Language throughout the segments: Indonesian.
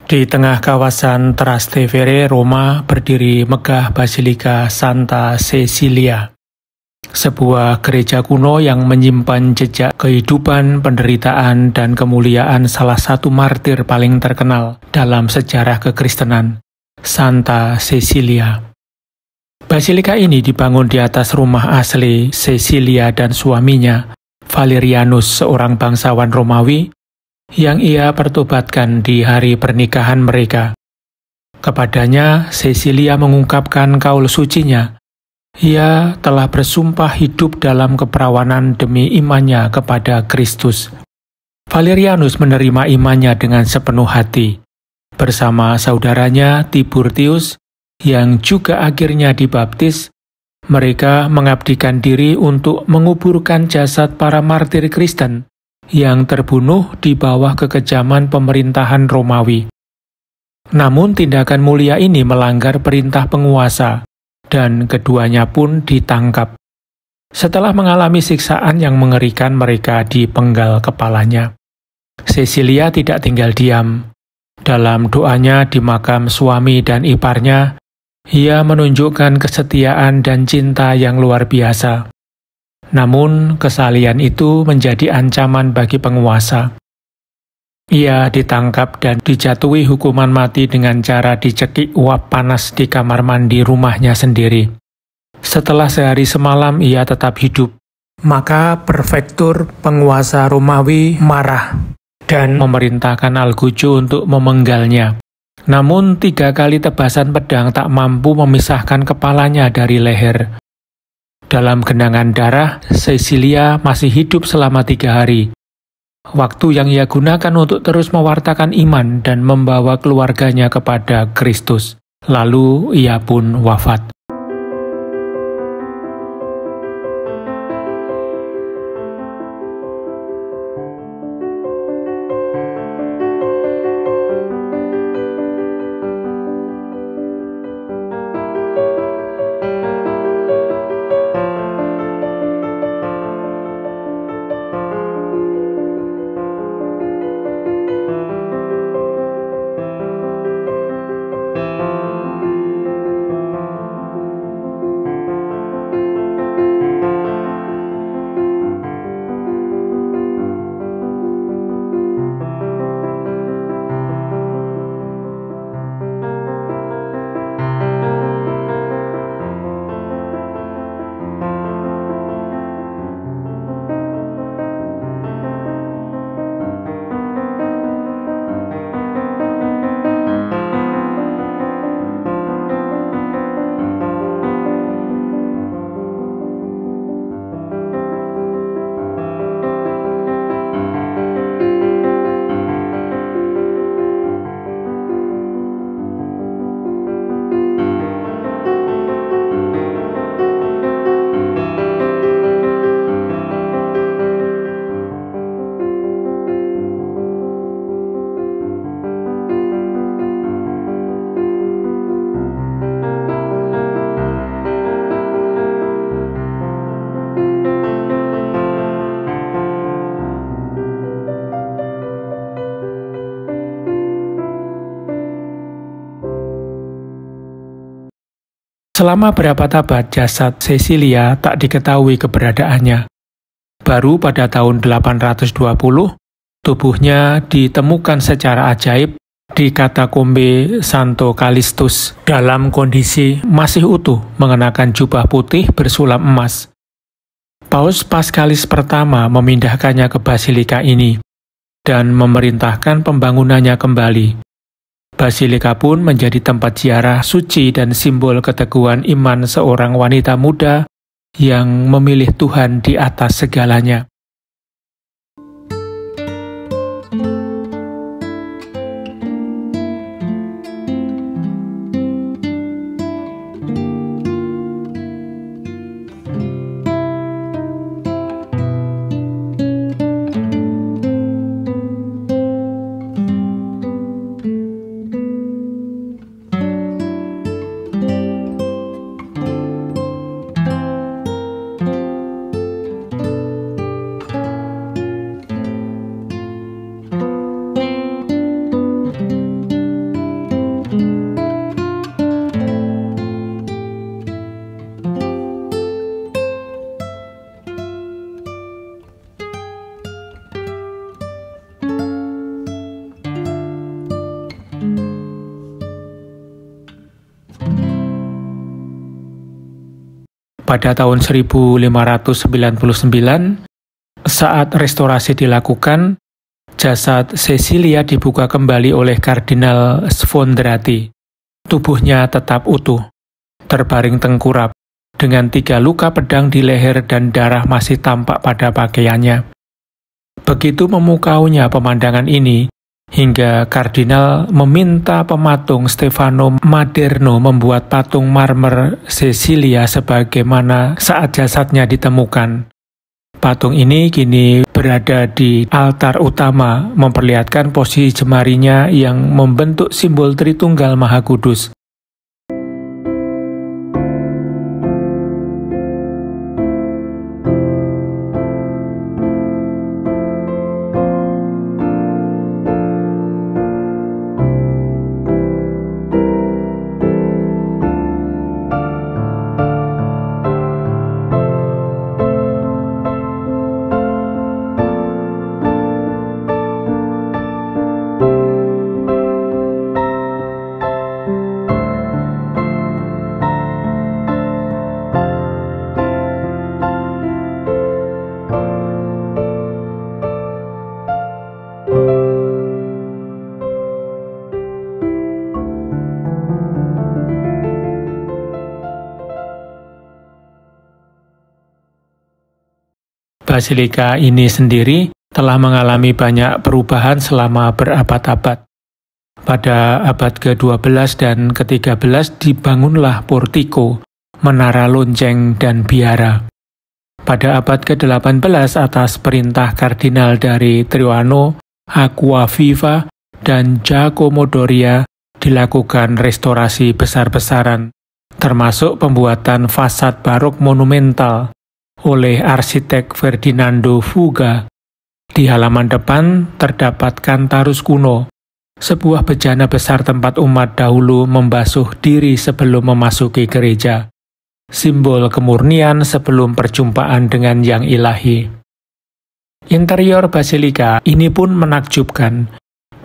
Di tengah kawasan Trastevere, Roma, berdiri megah Basilika Santa Cecilia, sebuah gereja kuno yang menyimpan jejak kehidupan, penderitaan, dan kemuliaan salah satu martir paling terkenal dalam sejarah kekristenan, Santa Cecilia. Basilika ini dibangun di atas rumah asli Cecilia dan suaminya, Valerianus, seorang bangsawan Romawi, yang ia pertobatkan di hari pernikahan mereka. Kepadanya, Cecilia mengungkapkan kaul sucinya. Ia telah bersumpah hidup dalam keperawanan demi imannya kepada Kristus. Valerianus menerima imannya dengan sepenuh hati. Bersama saudaranya Tiburtius, yang juga akhirnya dibaptis, mereka mengabdikan diri untuk menguburkan jasad para martir Kristen yang terbunuh di bawah kekejaman pemerintahan Romawi. Namun tindakan mulia ini melanggar perintah penguasa, dan keduanya pun ditangkap. Setelah mengalami siksaan yang mengerikan, mereka dipenggal kepalanya. Cecilia tidak tinggal diam. Dalam doanya di makam suami dan iparnya, ia menunjukkan kesetiaan dan cinta yang luar biasa. Namun, kesalian itu menjadi ancaman bagi penguasa. Ia ditangkap dan dijatuhi hukuman mati dengan cara dicekik uap panas di kamar mandi rumahnya sendiri. Setelah sehari semalam ia tetap hidup. Maka prefektur penguasa Romawi marah dan memerintahkan Algujo untuk memenggalnya. Namun 3 kali tebasan pedang tak mampu memisahkan kepalanya dari leher. Dalam genangan darah, Cecilia masih hidup selama 3 hari. Waktu yang ia gunakan untuk terus mewartakan iman dan membawa keluarganya kepada Kristus. Lalu ia pun wafat. Selama berabad-abad jasad Cecilia tak diketahui keberadaannya. Baru pada tahun 820, tubuhnya ditemukan secara ajaib di katakombe Santo Callistus dalam kondisi masih utuh mengenakan jubah putih bersulam emas. Paus Paschalis pertama memindahkannya ke basilika ini dan memerintahkan pembangunannya kembali. Basilika pun menjadi tempat ziarah suci dan simbol keteguhan iman seorang wanita muda yang memilih Tuhan di atas segalanya. Pada tahun 1599, saat restorasi dilakukan, jasad Cecilia dibuka kembali oleh Kardinal Sfondrati. Tubuhnya tetap utuh, terbaring tengkurap, dengan 3 luka pedang di leher dan darah masih tampak pada pakaiannya. Begitu memukaunya pemandangan ini, hingga Kardinal meminta pematung Stefano Maderno membuat patung marmer Cecilia sebagaimana saat jasadnya ditemukan. Patung ini kini berada di altar utama, memperlihatkan posisi jemarinya yang membentuk simbol Tritunggal Maha Kudus. Basilika ini sendiri telah mengalami banyak perubahan selama berabad-abad. Pada abad ke-12 dan ke-13 dibangunlah portiko, menara lonceng, dan biara. Pada abad ke-18 atas perintah kardinal dari Traiano, Acquaviva, dan Giacomo Doria dilakukan restorasi besar-besaran, termasuk pembuatan fasad barok monumental oleh arsitek Ferdinando Fuga. Di halaman depan terdapat kantarus kuno, sebuah bejana besar tempat umat dahulu membasuh diri sebelum memasuki gereja, simbol kemurnian sebelum perjumpaan dengan Yang Ilahi. Interior basilika ini pun menakjubkan,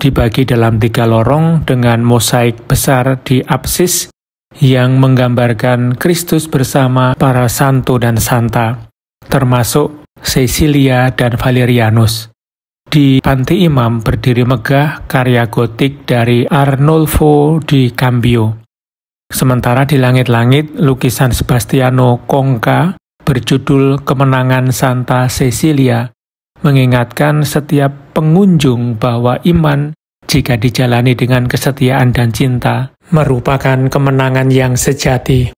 dibagi dalam 3 lorong dengan mosaik besar di apsis yang menggambarkan Kristus bersama para santo dan santa, termasuk Cecilia dan Valerianus. Di panti imam berdiri megah karya gotik dari Arnolfo di Cambio. Sementara di langit-langit lukisan Sebastiano Conca berjudul Kemenangan Santa Cecilia mengingatkan setiap pengunjung bahwa iman, jika dijalani dengan kesetiaan dan cinta, merupakan kemenangan yang sejati.